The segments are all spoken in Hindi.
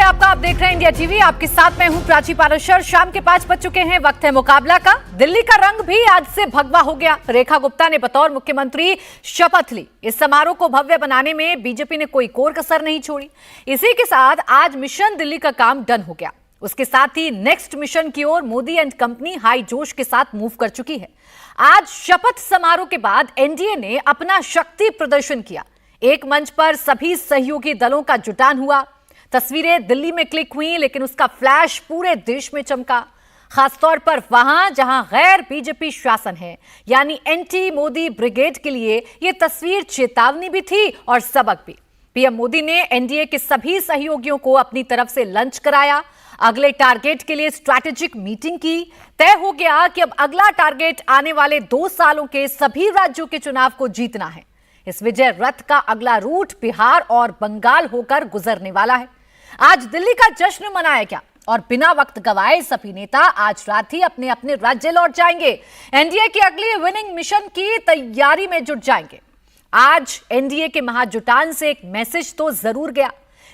है आपका, आप देख रहे हैं इंडिया टीवी। आपके साथ मैं हूं प्राची पाराशर। शाम के 5 बज चुके हैं, वक्त है मुकाबला का। दिल्ली का रंग भी आज से भगवा हो गया। रेखा गुप्ता ने बतौर मुख्यमंत्री शपथ ली। इस समारोह को भव्य बनाने में बीजेपी ने कोई कोर कसर नहीं छोड़ी। इसी के साथ आज मिशन दिल्ली का काम डन हो गया। उसके साथ ही नेक्स्ट मिशन की ओर मोदी एंड कंपनी हाई जोश के साथ मूव कर चुकी है। आज शपथ समारोह के बाद एनडीए ने अपना शक्ति प्रदर्शन किया। एक मंच पर सभी सहयोगी दलों का जुटान हुआ। तस्वीरें दिल्ली में क्लिक हुई, लेकिन उसका फ्लैश पूरे देश में चमका, खासतौर पर वहां जहां गैर बीजेपी शासन है, यानी एंटी मोदी ब्रिगेड के लिए यह तस्वीर चेतावनी भी थी और सबक भी। पीएम मोदी ने एनडीए के सभी सहयोगियों को अपनी तरफ से लंच कराया। अगले टारगेट के लिए स्ट्रैटेजिक मीटिंग की। तय हो गया कि अब अगला टारगेट आने वाले 2 सालों के सभी राज्यों के चुनाव को जीतना है। इस विजय रथ का अगला रूट बिहार और बंगाल होकर गुजरने वाला है। आज दिल्ली का जश्न मनाया गया और बिना वक्त गवाए सभी नेता आज रात ही अपने अपने राज्य लौट जाएंगे। एनडीए की अगली विनिंग मिशन की तैयारी में जुट जाएंगे। आज एनडीए के महाजुटान से एक मैसेज तो जरूर गया।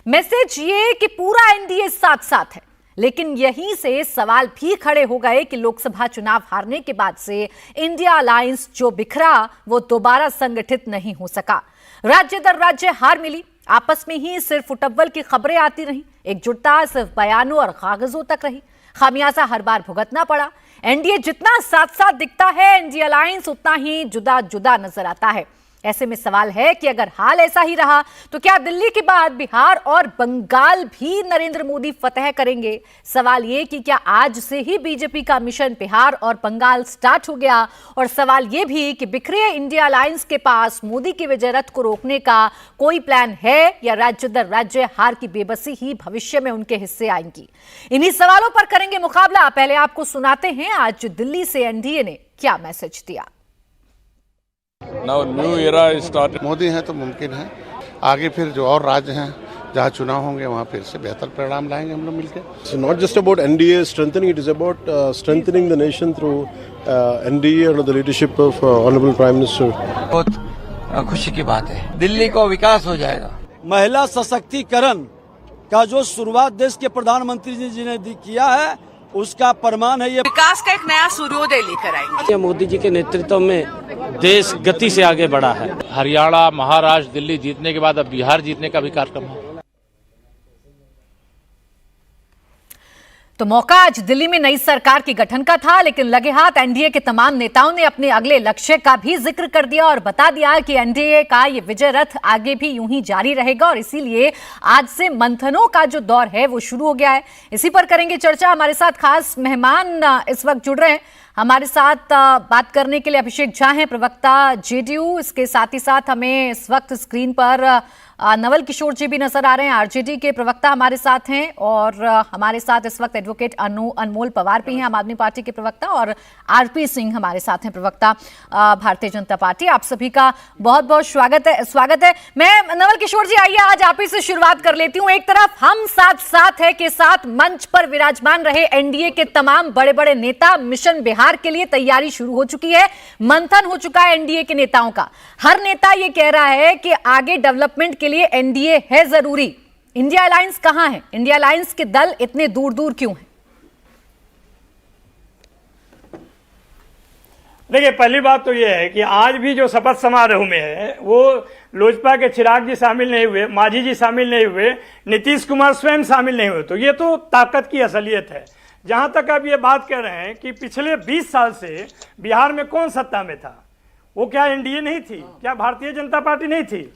मैसेज ये कि पूरा एनडीए साथ साथ है, लेकिन यहीं से सवाल भी खड़े हो गए कि लोकसभा चुनाव हारने के बाद से इंडिया अलायंस जो बिखरा वो दोबारा संगठित नहीं हो सका। राज्य दर राज्य हार मिली। आपस में ही सिर्फ उटव्वल की खबरें आती रहीं। एकजुटता सिर्फ बयानों और कागजों तक रही। खामियाजा हर बार भुगतना पड़ा। एनडीए जितना साथ साथ दिखता है, एनडीए अलायंस उतना ही जुदा जुदा नजर आता है। ऐसे में सवाल है कि अगर हाल ऐसा ही रहा तो क्या दिल्ली के बाद बिहार और बंगाल भी नरेंद्र मोदी फतह करेंगे? सवाल ये कि क्या आज से ही बीजेपी का मिशन बिहार और बंगाल स्टार्ट हो गया? और सवाल ये भी कि बिखरे इंडिया अलायंस के पास मोदी के विजय रथ को रोकने का कोई प्लान है या राज्य दर राज्य हार की बेबसी ही भविष्य में उनके हिस्से आएंगी? इन्हीं सवालों पर करेंगे मुकाबला। पहले आपको सुनाते हैं आज दिल्ली से एनडीए ने क्या मैसेज दिया। Now new era is started. Modi हैं तो मुमकिन है, आगे फिर जो और राज्य हैं जहाँ चुनाव होंगे वहाँ फिर से बेहतर परिणाम लाएंगे हम लोग मिलकर। It's not just about NDA strengthening; it is about strengthening the nation through NDA under the leadership of Honorable Prime Minister. बहुत खुशी की बात है, दिल्ली को विकास हो जाएगा। महिला सशक्तिकरण का जो शुरुआत देश के प्रधानमंत्री जी ने किया है, उसका प्रमाण है। ये विकास का एक नया सूर्योदय लेकर आएंगे। मोदी जी के नेतृत्व में देश गति से आगे बढ़ा है। हरियाणा, महाराष्ट्र, दिल्ली जीतने के बाद अब बिहार जीतने का भी कार्यक्रम है। तो मौका आज दिल्ली में नई सरकार के गठन का था, लेकिन लगे हाथ एनडीए के तमाम नेताओं ने अपने अगले लक्ष्य का भी जिक्र कर दिया और बता दिया कि एनडीए का ये विजय रथ आगे भी यूं ही जारी रहेगा और इसीलिए आज से मंथनों का जो दौर है वो शुरू हो गया है। इसी पर करेंगे चर्चा। हमारे साथ खास मेहमान इस वक्त जुड़ रहे हैं। हमारे साथ बात करने के लिए अभिषेक झा हैं, प्रवक्ता जेडीयू। इसके साथ ही साथ हमें इस वक्त स्क्रीन पर नवल किशोर जी भी नजर आ रहे हैं, आरजेडी के प्रवक्ता हमारे साथ हैं। और हमारे साथ इस वक्त एडवोकेट अनमोल पवार भी हैं, आम आदमी पार्टी के प्रवक्ता, और आरपी सिंह हमारे साथ हैं, प्रवक्ता भारतीय जनता पार्टी। आप सभी का बहुत बहुत स्वागत है। मैं नवल किशोर जी, आइए आज आप ही से शुरुआत कर लेती हूँ। एक तरफ हम साथ साथ है के साथ मंच पर विराजमान रहे एनडीए के तमाम बड़े बड़े नेता। मिशन बिहार के लिए तैयारी शुरू हो चुकी है, मंथन हो चुका है एनडीए के नेताओं का। हर नेता ये कह रहा है कि आगे डेवलपमेंट के लिए एनडीए है जरूरी। इंडिया अलायंस कहां है? इंडिया अलायंस के दल इतने दूर दूर क्यों हैं? देखिए, पहली बात तो यह है कि आज भी जो शपथ समारोह में है वो लोजपा के चिराग जी शामिल नहीं हुए, मांझी जी शामिल नहीं हुए, नीतीश कुमार स्वयं शामिल नहीं हुए। तो ये तो ताकत की असलियत है। जहां तक आप ये बात कर रहे हैं कि पिछले 20 साल से बिहार में कौन सत्ता में था, वो क्या एनडीए नहीं थी? क्या भारतीय जनता पार्टी नहीं थी?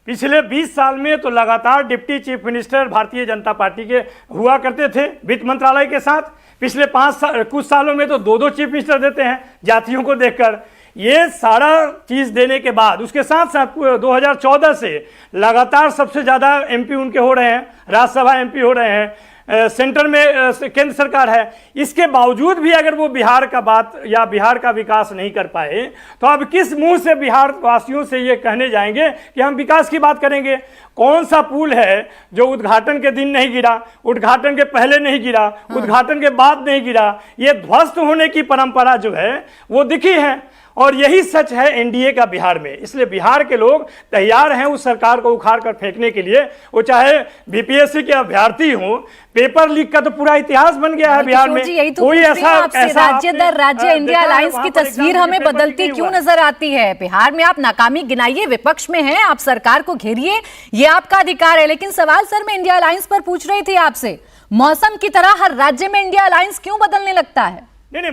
पिछले 20 साल में तो लगातार deputy chief minister Bharatiya Janata party के हुआ करते थे वित्त मंत्रालय के साथ। पिछले कुछ सालों में तो 2-2 चीफ मिनिस्टर देते हैं जातियों को देखकर। ये सारा चीज़ देने के बाद उसके साथ साथ 2014 से लगातार सबसे ज़्यादा एमपी उनके हो रहे हैं, राज्यसभा एमपी हो रहे हैं, सेंटर में केंद्र सरकार है। इसके बावजूद भी अगर वो बिहार का बात या बिहार का विकास नहीं कर पाए तो अब किस मुंह से बिहार वासियों से ये कहने जाएंगे कि हम विकास की बात करेंगे? कौन सा पुल है जो उद्घाटन के दिन नहीं गिरा, उद्घाटन के पहले नहीं गिरा, उद्घाटन के बाद नहीं गिरा? ये ध्वस्त होने की परंपरा जो है वो दिखी है। और यही सच है एनडीए का बिहार में। इसलिए बिहार के लोग तैयार हैं उस सरकार को उखाड़ कर फेंकने के लिए। वो चाहे बीपीएससी के अभ्यर्थी हो, पेपर लीक का तो पूरा इतिहास बन गया है बिहार में। कोई ऐसा राज्य दर राज्य इंडिया अलायंस की तस्वीर हमें बदलती क्यों नजर आती है? बिहार में आप नाकामी गिनाइए, विपक्ष में हैं, आप सरकार को घेरिए, ये आपका अधिकार है। लेकिन सवाल सर मैं इंडिया अलायंस पर पूछ रही थी आपसे, मौसम की तरह हर राज्य में इंडिया अलायंस क्यों बदलने लगता है? नहीं,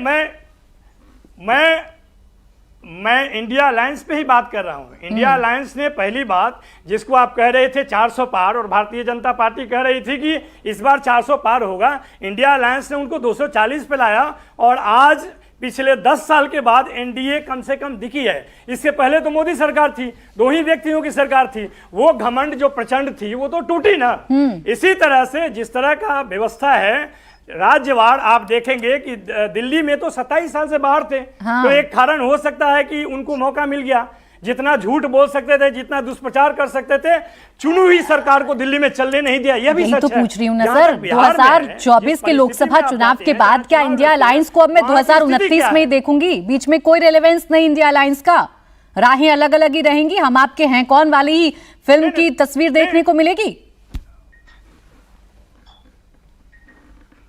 मैं इंडिया अलायंस पे ही बात कर रहा हूं। इंडिया अलायंस ने पहली बात, जिसको आप कह रहे थे 400 पार, और भारतीय जनता पार्टी कह रही थी कि इस बार 400 पार होगा, इंडिया अलायंस ने उनको 240 पे लाया। और आज पिछले 10 साल के बाद एनडीए कम से कम दिखी है। इससे पहले तो मोदी सरकार थी, 2 ही व्यक्तियों की सरकार थी, वो घमंड जो प्रचंड थी वो तो टूटी ना। इसी तरह से जिस तरह का व्यवस्था है राज्यवार, आप देखेंगे कि दिल्ली में तो 27 साल से बाहर थे। तो एक कारण हो सकता है कि उनको मौका मिल गया, जितना झूठ बोल सकते थे, जितना दुष्प्रचार कर सकते थे, चुनी हुई सरकार को दिल्ली में चलने नहीं दिया। यह भी सच तो है। पूछ रही हूँ ना सर, 2024 के लोकसभा चुनाव के बाद क्या इंडिया अलायंस को अब मैं 2029 में ही देखूंगी? बीच में कोई रेलेवेंस नहीं इंडिया अलायंस का, राहें अलग अलग ही रहेंगी, हम आपके हैं कौन वाली ही फिल्म की तस्वीर देखने को मिलेगी?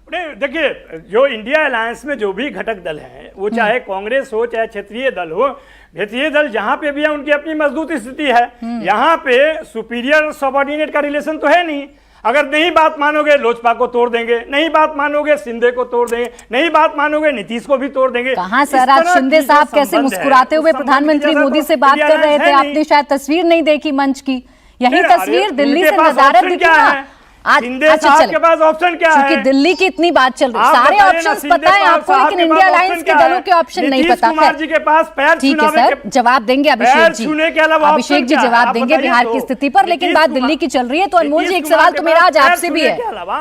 देखिए, जो इंडिया अलायंस में जो भी घटक दल हैं, वो चाहे कांग्रेस हो चाहे क्षेत्रीय दल हो, क्षेत्रीय दल जहां पे भी है उनकी अपनी मजबूत स्थिति है। यहां पे सुपीरियर और सबऑर्डिनेट का रिलेशन तो है नहीं। अगर नहीं बात मानोगे लोजपा को तोड़ देंगे, नहीं बात मानोगे शिंदे को तोड़ देंगे, नहीं बात मानोगे नीतीश को भी तोड़ देंगे। कहां सर, आज शिंदे साहब कैसे मुस्कुराते हुए प्रधानमंत्री मोदी से बात कर रहे थे, आपने शायद तस्वीर नहीं देखी मंच की। यही तस्वीर दिल्ली से नजारत दिखी ना आज। अच्छा आपके पास ऑप्शन क्या है? क्योंकि दिल्ली की इतनी बात चल रही है, सारे ऑप्शंस पता है आपको, लेकिन इंडिया अलायंस के दलों के ऑप्शन नहीं पता है। जी के पास पैर ठीक है सर, जवाब देंगे अभिषेक जी, अभिषेक जी जवाब देंगे बिहार की स्थिति पर। लेकिन बात दिल्ली की चल रही है, तो अनमोल जी एक सवाल तो मेरा आज आपसे भी है,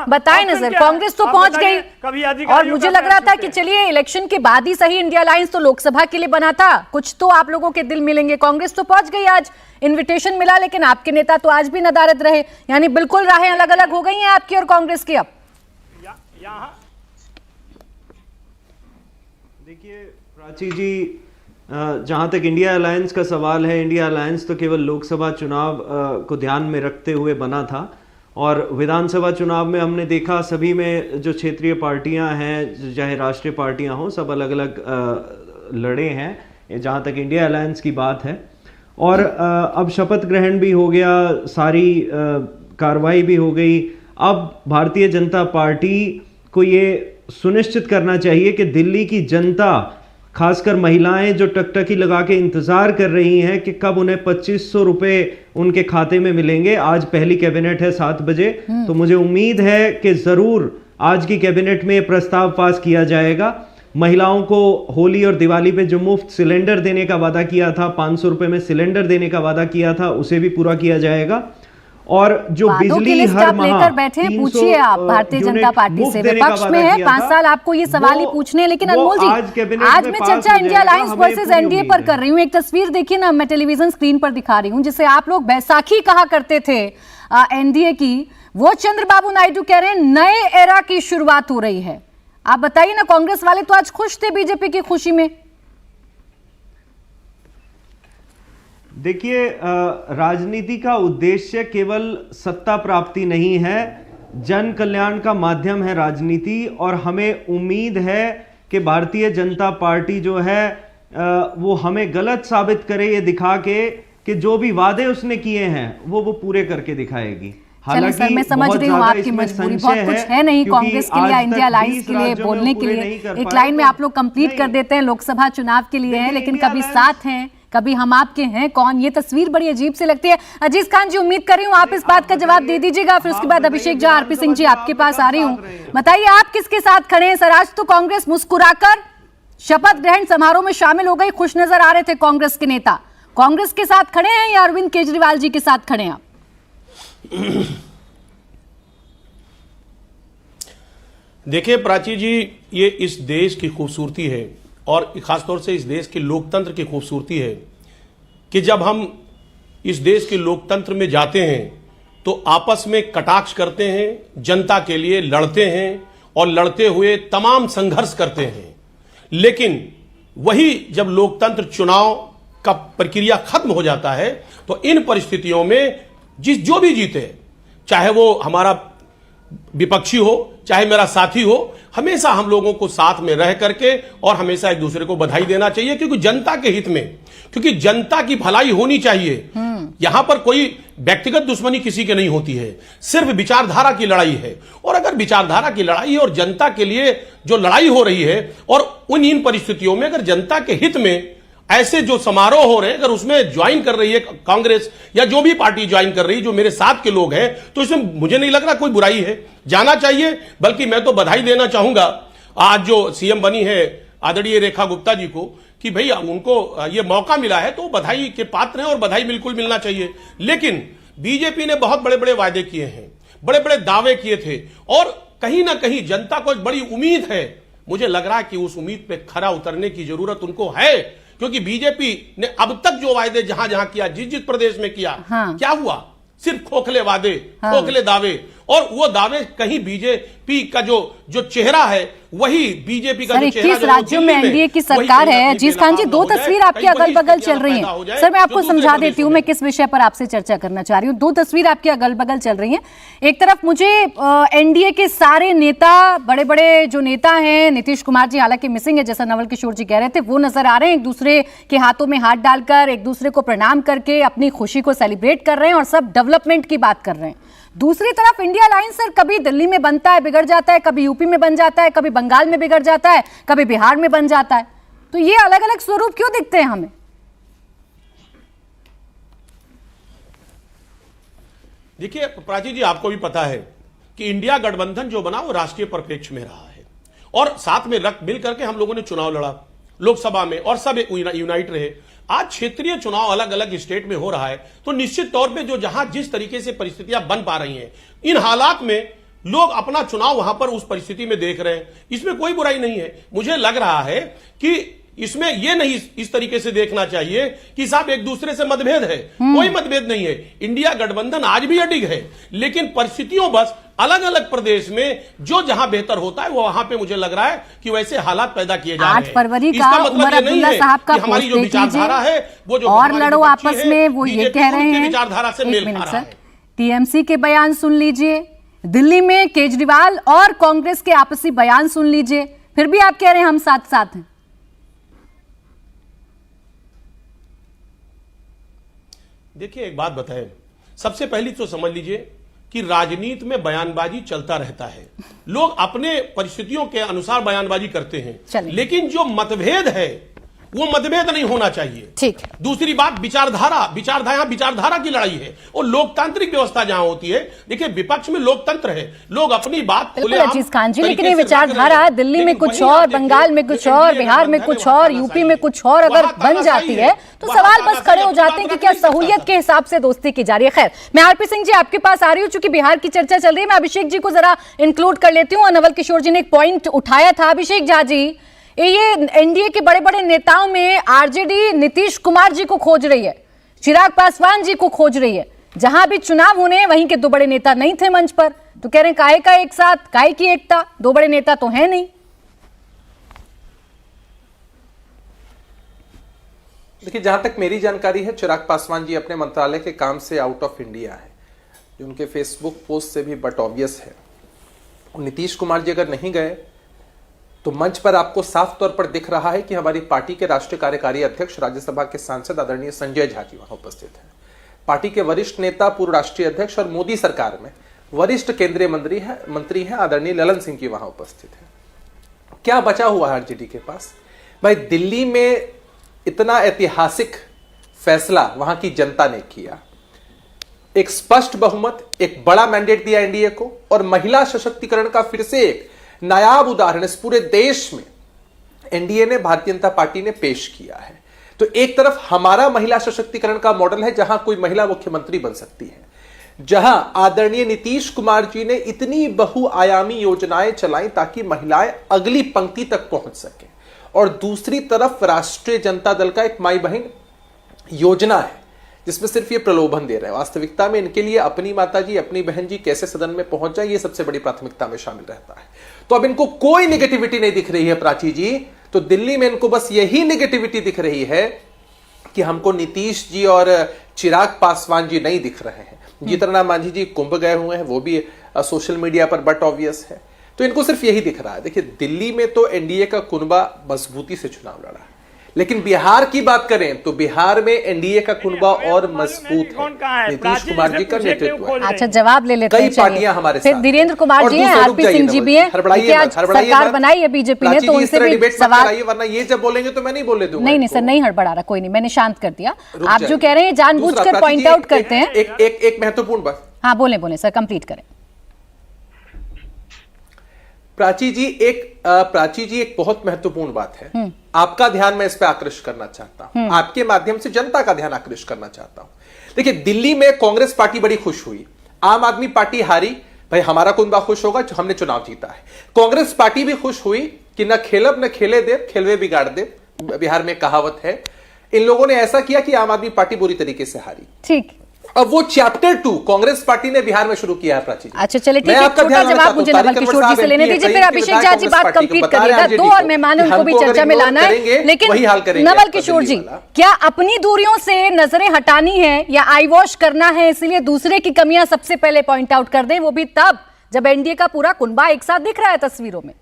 बताएं ना सर, कांग्रेस तो पहुंच गई और मुझे लग रहा था कि चलिए इलेक्शन के बाद ही सही, इंडिया अलायंस तो लोकसभा के लिए बना था, कुछ तो आप लोगों के दिल मिलेंगे। कांग्रेस तो पहुंच गई, आज इनविटेशन मिला, लेकिन आपके नेता तो आज भी नदारद रहे, यानी बिल्कुल राहें अलग अलग हो गई हैं आपकी और कांग्रेस की। अब देखिए प्राची जी, जहां तक इंडिया अलायंस का सवाल है, इंडिया अलायंस तो केवल लोकसभा चुनाव को ध्यान में रखते हुए बना था, और विधानसभा चुनाव में हमने देखा सभी में जो क्षेत्रीय पार्टियां हैं, चाहे राष्ट्रीय पार्टियां हों, सब अलग अलग लड़े हैं जहां तक इंडिया अलायंस की बात है। और अब शपथ ग्रहण भी हो गया, सारी कार्रवाई भी हो गई। अब भारतीय जनता पार्टी को ये सुनिश्चित करना चाहिए कि दिल्ली की जनता, खासकर महिलाएं जो टकटकी लगा के इंतजार कर रही हैं कि कब उन्हें 2500 रुपए उनके खाते में मिलेंगे। आज पहली कैबिनेट है 7 बजे, तो मुझे उम्मीद है कि जरूर आज की कैबिनेट में प्रस्ताव पास किया जाएगा। महिलाओं को होली और दिवाली पे जो मुफ्त सिलेंडर देने का वादा किया था, 500 रुपए में सिलेंडर देने का वादा किया था, उसे भी पूरा किया जाएगा। और जो बिजली हर माह लेकर बैठे हैं, पूछिए आप भारतीय जनता पार्टी से, विपक्ष में है 5 साल, आपको ये सवाल ही पूछने हैं। लेकिन अनमोल जी, आज मैं चर्चा इंडिया अलायंस वर्सेस एनडीए पर कर रही हूँ। एक तस्वीर देखिए ना, मैं टेलीविजन स्क्रीन पर दिखा रही हूँ, जिसे आप लोग बैसाखी कहा करते थे एनडीए की, वो चंद्रबाबू नायडू कह रहे हैं नए एरा की शुरुआत हो रही है। आप बताइए ना, कांग्रेस वाले तो आज खुश थे बीजेपी की खुशी में। देखिए, राजनीति का उद्देश्य केवल सत्ता प्राप्ति नहीं है, जन कल्याण का माध्यम है राजनीति। और हमें उम्मीद है कि भारतीय जनता पार्टी जो है वो हमें गलत साबित करे, ये दिखा के कि जो भी वादे उसने किए हैं वो पूरे करके दिखाएगी। चलिए सर, मैं समझ रही हूँ आपकी मजबूरी, बहुत कुछ है नहीं कांग्रेस के लिए, इंडिया अलायंस के लिए बोलने के लिए। एक लाइन में आप लोग कंप्लीट कर देते हैं, लोकसभा चुनाव के लिए है, लेकिन कभी साथ हैं कभी हम आपके हैं कौन, ये तस्वीर बड़ी अजीब सी लगती है। अजीज खान जी, उम्मीद कर रही हूँ आप इस बात का जवाब दे दीजिएगा, फिर उसके बाद अभिषेक जी, आरपी सिंह जी आपके पास आ रही हूँ। बताइए आप किसके साथ खड़े हैं सर? आज तो कांग्रेस मुस्कुराकर शपथ ग्रहण समारोह में शामिल हो गई, खुश नजर आ रहे थे कांग्रेस के नेता। कांग्रेस के साथ खड़े हैं या अरविंद केजरीवाल जी के साथ खड़े हैं आप? देखिए प्राची जी, ये इस देश की खूबसूरती है और खासतौर से इस देश के लोकतंत्र की खूबसूरती है कि जब हम इस देश के लोकतंत्र में जाते हैं तो आपस में कटाक्ष करते हैं, जनता के लिए लड़ते हैं और लड़ते हुए तमाम संघर्ष करते हैं। लेकिन वही जब लोकतंत्र चुनाव का प्रक्रिया खत्म हो जाता है तो इन परिस्थितियों में जो भी जीते, चाहे वो हमारा विपक्षी हो चाहे मेरा साथी हो, हमेशा हम लोगों को साथ में रह करके और हमेशा एक दूसरे को बधाई देना चाहिए, क्योंकि जनता के हित में, क्योंकि जनता की भलाई होनी चाहिए। यहां पर कोई व्यक्तिगत दुश्मनी किसी के नहीं होती है, सिर्फ विचारधारा की लड़ाई है। और अगर विचारधारा की लड़ाई है और जनता के लिए जो लड़ाई हो रही है, और इन परिस्थितियों में अगर जनता के हित में ऐसे जो समारोह हो रहे हैं, अगर उसमें ज्वाइन कर रही है कांग्रेस या जो भी पार्टी ज्वाइन कर रही है, जो मेरे साथ के लोग हैं, तो इसमें मुझे नहीं लग रहा कोई बुराई है, जाना चाहिए। बल्कि मैं तो बधाई देना चाहूंगा आज जो सीएम बनी है आदरणीय रेखा गुप्ता जी को, कि भाई उनको ये मौका मिला है तो बधाई के पात्र हैं और बधाई बिल्कुल मिलना चाहिए। लेकिन बीजेपी ने बहुत बड़े बड़े वायदे किए हैं, बड़े बड़े दावे किए थे, और कहीं ना कहीं जनता को एक बड़ी उम्मीद है। मुझे लग रहा है कि उस उम्मीद पे खरा उतरने की जरूरत उनको है, क्योंकि बीजेपी ने अब तक जो वायदे जहां जहां किया, जिस प्रदेश में किया, क्या हुआ? सिर्फ खोखले वादे, खोखले दावे, और वो दावे कहीं बीजेपी का जो चेहरा है वही बीजेपी का जो चेहरा 21 राज्यों में एनडीए की सरकार है। अजीज खान जी, 2 तस्वीर आपकी अगल बगल चल रही हैं। सर, मैं आपको समझा देती हूँ मैं किस विषय पर आपसे चर्चा करना चाह रही हूँ। 2 तस्वीर आपकी अगल बगल चल रही हैं। एक तरफ मुझे एनडीए के सारे नेता, बड़े बड़े जो नेता हैं, नीतीश कुमार जी हालांकि मिसिंग है जैसा नवल किशोर जी कह रहे थे, वो नजर आ रहे हैं, एक दूसरे के हाथों में हाथ डालकर, एक दूसरे को प्रणाम करके अपनी खुशी को सेलिब्रेट कर रहे हैं और सब डेवलपमेंट की बात कर रहे हैं। दूसरी तरफ इंडिया अलायंस सर कभी दिल्ली में बनता है, बिगड़ जाता है, कभी यूपी में बन जाता है, कभी बंगाल में बिगड़ जाता है, कभी बिहार में बन जाता है। तो ये अलग अलग स्वरूप क्यों दिखते हैं हमें? देखिए प्राची जी, आपको भी पता है कि इंडिया गठबंधन जो बना वो राष्ट्रीय परिप्रेक्ष्य में रहा है, और साथ में मिल करके हम लोगों ने चुनाव लड़ा लोकसभा में, और सब यूनाइट रहे। आज क्षेत्रीय चुनाव अलग अलग स्टेट में हो रहा है, तो निश्चित तौर पे जो जहां जिस तरीके से परिस्थितियां बन पा रही हैं, इन हालात में लोग अपना चुनाव वहां पर उस परिस्थिति में देख रहे हैं, इसमें कोई बुराई नहीं है। मुझे लग रहा है कि इसमें यह नहीं इस तरीके से देखना चाहिए कि साहब एक दूसरे से मतभेद है, कोई मतभेद नहीं है। इंडिया गठबंधन आज भी अडिग है, लेकिन परिस्थितियों बस अलग अलग प्रदेश में जो जहां बेहतर होता है वो वहां पे मुझे लग रहा है कि वैसे हालात पैदा किए जा रहे हैं। 8 फरवरी का उमर अब्दुल्ला साहब का हमारी जो विचारधारा है वो जो और लड़ो आपस में, वो ये कह रहे हैं। विचारधारा से मेल खा रहा है। टीएमसी के बयान सुन लीजिए, दिल्ली में केजरीवाल और कांग्रेस के आपसी बयान सुन लीजिए, फिर भी आप कह रहे हैं हम साथ साथ हैं। देखिए एक बात बताएं, सबसे पहली तो समझ लीजिए कि राजनीति में बयानबाजी चलता रहता है, लोग अपने परिस्थितियों के अनुसार बयानबाजी करते हैं, लेकिन जो मतभेद है वो मतभेद नहीं होना चाहिए। ठीक। दूसरी बात विचारधारा की लड़ाई है, और लोकतांत्रिक व्यवस्था जहां होती है, देखिए विपक्ष में लोकतंत्र है, लोग अपनी बात अजीज खान जी, लेकिन ये विचारधारा दिल्ली में कुछ और, बंगाल में कुछ और, बिहार में कुछ और, यूपी में कुछ और अगर बन जाती है तो सवाल बस खड़े हो जाते हैं कि क्या सहूलियत के हिसाब से दोस्ती की जा रही है। खैर, मैं आरपी सिंह जी आपके पास आ रही हूँ, चूंकि बिहार की चर्चा चल रही है, मैं अभिषेक जी को जरा इंक्लूड कर लेती हूँ। नवल किशोर जी ने एक पॉइंट उठाया था, अभिषेक झा जी, ये एनडीए के बड़े बड़े नेताओं में आरजेडी नीतीश कुमार जी को खोज रही है, चिराग पासवान जी को खोज रही है। जहां भी चुनाव होने हैं वहीं के 2 बड़े नेता नहीं थे मंच पर, तो कह रहे हैं काहे का एक साथ, काहे की एकता, 2 बड़े नेता तो है नहीं। देखिए, जहां तक मेरी जानकारी है, चिराग पासवान जी अपने मंत्रालय के काम से आउट ऑफ इंडिया है, जो उनके फेसबुक पोस्ट से भी बट ऑब्वियस है। नीतीश कुमार जी अगर नहीं गए तो मंच पर आपको साफ तौर पर दिख रहा है कि हमारी पार्टी के राष्ट्रीय कार्यकारी अध्यक्ष, राज्यसभा के सांसद आदरणीय संजय झा जी वहां उपस्थित हैं। पार्टी के वरिष्ठ नेता, पूर्व राष्ट्रीय अध्यक्ष और मोदी सरकार में वरिष्ठ केंद्रीय मंत्री हैं आदरणीय ललन सिंह जी वहां उपस्थित हैं। क्या बचा हुआ है आरजेडी के पास? भाई, दिल्ली में इतना ऐतिहासिक फैसला वहां की जनता ने किया, एक स्पष्ट बहुमत, एक बड़ा मैंडेट दिया एनडीए को, और महिला सशक्तिकरण का फिर से एक नायाब उदाहरण इस पूरे देश में एनडीए ने, भारतीय जनता पार्टी ने पेश किया है। तो एक तरफ हमारा महिला सशक्तिकरण का मॉडल है, जहां कोई महिला मुख्यमंत्री बन सकती है, जहां आदरणीय नीतीश कुमार जी ने इतनी बहुआयामी योजनाएं चलाई ताकि महिलाएं अगली पंक्ति तक पहुंच सके, और दूसरी तरफ राष्ट्रीय जनता दल का एक माई बहन योजना है जिसमें सिर्फ ये प्रलोभन दे रहे हैं। वास्तविकता में इनके लिए अपनी माताजी, अपनी बहन जी कैसे सदन में पहुंच जाए, ये सबसे बड़ी प्राथमिकता में शामिल रहता है। तो अब इनको कोई नेगेटिविटी नहीं दिख रही है प्राची जी, तो दिल्ली में इनको बस यही नेगेटिविटी दिख रही है कि हमको नीतीश जी और चिराग पासवान जी नहीं दिख रहे हैं। जीतनराम मांझी जी कुंभ गए हुए हैं, वो भी सोशल मीडिया पर बट ऑब्वियस है। तो इनको सिर्फ यही दिख रहा है। देखिए, दिल्ली में तो एनडीए का कुनबा मजबूती से चुनाव लड़ा है, लेकिन बिहार की बात करें तो बिहार में एनडीए का कुनबा और मजबूत है। नीतीश कुमार जी का नेतृत्व है। अच्छा, जवाब ले लेते हैं। कई पार्टियां हमारे फिर साथ धीरेन्द्र कुमार जी हैं, आरपी सिंह जी भी हैं। आज सरकार बनाई है बीजेपी ने, तो उनसे भी सवाल, वरना ये जब बोलेंगे तो मैं नहीं बोलने दूंगा। नहीं सर, नहीं हड़बड़ा रहा, कोई नहीं, मैंने शांत कर दिया। आप जो कह रहे हैं जानबूझकर पॉइंट आउट करते हैं। एक महत्वपूर्ण बात। हाँ, बोले सर, कंप्लीट करें। प्राची जी एक बहुत महत्वपूर्ण बात है। आपका ध्यान मैं इस पे आकृष्ट करना चाहता हूं, आपके माध्यम से जनता का ध्यान आकृष्ट करना चाहता हूं। देखिए, दिल्ली में कांग्रेस पार्टी बड़ी खुश हुई, आम आदमी पार्टी हारी, भाई हमारा कुनबा खुश होगा, हमने चुनाव जीता है। कांग्रेस पार्टी भी खुश हुई कि न खेलब न खेले दे, खेलवे बिगाड़ दे, बिहार में कहावत है। इन लोगों ने ऐसा किया कि आम आदमी पार्टी बुरी तरीके से हारी। ठीक, अब वो चैप्टर 2 कांग्रेस पार्टी ने बिहार में शुरू किया है। प्राची, अच्छा चलिए, ठीक है, छोटा जवाब मुझे नवल किशोर जी से लेने दीजिए, फिर अभिषेक झा जी बात कंप्लीट करिएगा। 2 और मेहमान उनको भी चर्चा में लाना है। लेकिन नवल किशोर जी, क्या अपनी दूरियों से नजरें हटानी है या आई वॉश करना है, इसलिए दूसरे की कमियां सबसे पहले पॉइंट आउट कर दें, वो भी तब जब एनडीए का पूरा कुनबा एक साथ दिख रहा है तस्वीरों में?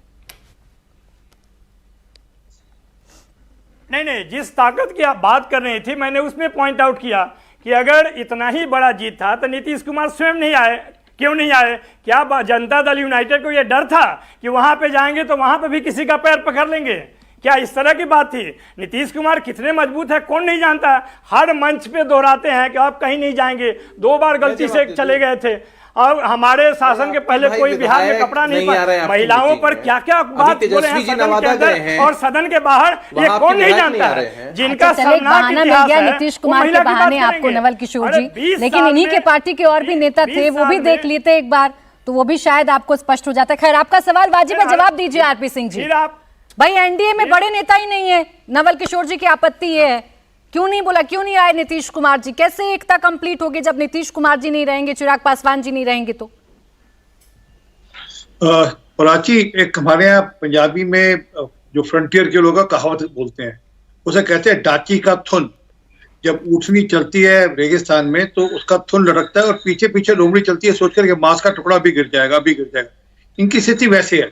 नहीं, जिस ताकत की आप बात कर रही थी, मैंने उसमें पॉइंट आउट किया कि अगर इतना ही बड़ा जीत था तो नीतीश कुमार स्वयं नहीं आए। क्यों नहीं आए? क्या जनता दल यूनाइटेड को यह डर था कि वहां पे जाएंगे तो वहां पे भी किसी का पैर पकड़ लेंगे? क्या इस तरह की बात थी? नीतीश कुमार कितने मजबूत है कौन नहीं जानता। हर मंच पे दोहराते हैं कि आप कहीं नहीं जाएंगे। 2 बार गलती से चले गए थे। अब हमारे शासन के पहले कोई बिहार में कपड़ा नहीं पहना। महिलाओं पर क्या क्या बात बोले हैं सदन के अंदर और सदन के बाहर, ये कौन नहीं जानता है? जिनका बहाना मिल गया नीतीश कुमार के बहाने आपको नवल किशोर जी, लेकिन इन्हीं के पार्टी के और भी नेता थे, वो भी देख लेते एक बार तो वो भी शायद आपको स्पष्ट हो जाता है। खैर, आपका सवाल वाजिब है, जवाब दीजिए आरपी सिंह जी। भाई, एनडीए में बड़े नेता ही नहीं है। नवल किशोर जी की आपत्ति ये है, क्यों नहीं बोला, क्यों नहीं आए नीतीश कुमार जी? कैसे एकता कंप्लीट होगी जब नीतीश कुमार जी नहीं रहेंगे, चिराग पासवान जी नहीं रहेंगे? तो प्राची, एक हमारे यहाँ पंजाबी में जो फ्रंटियर के लोग कहावत बोलते हैं, उसे कहते हैं डाची का थुन। जब ऊँटनी चलती है रेगिस्तान में तो उसका थुन लटकता है और पीछे पीछे लोमड़ी चलती है सोचकर कि मांस का टुकड़ा भी गिर जाएगा। इनकी स्थिति वैसे है।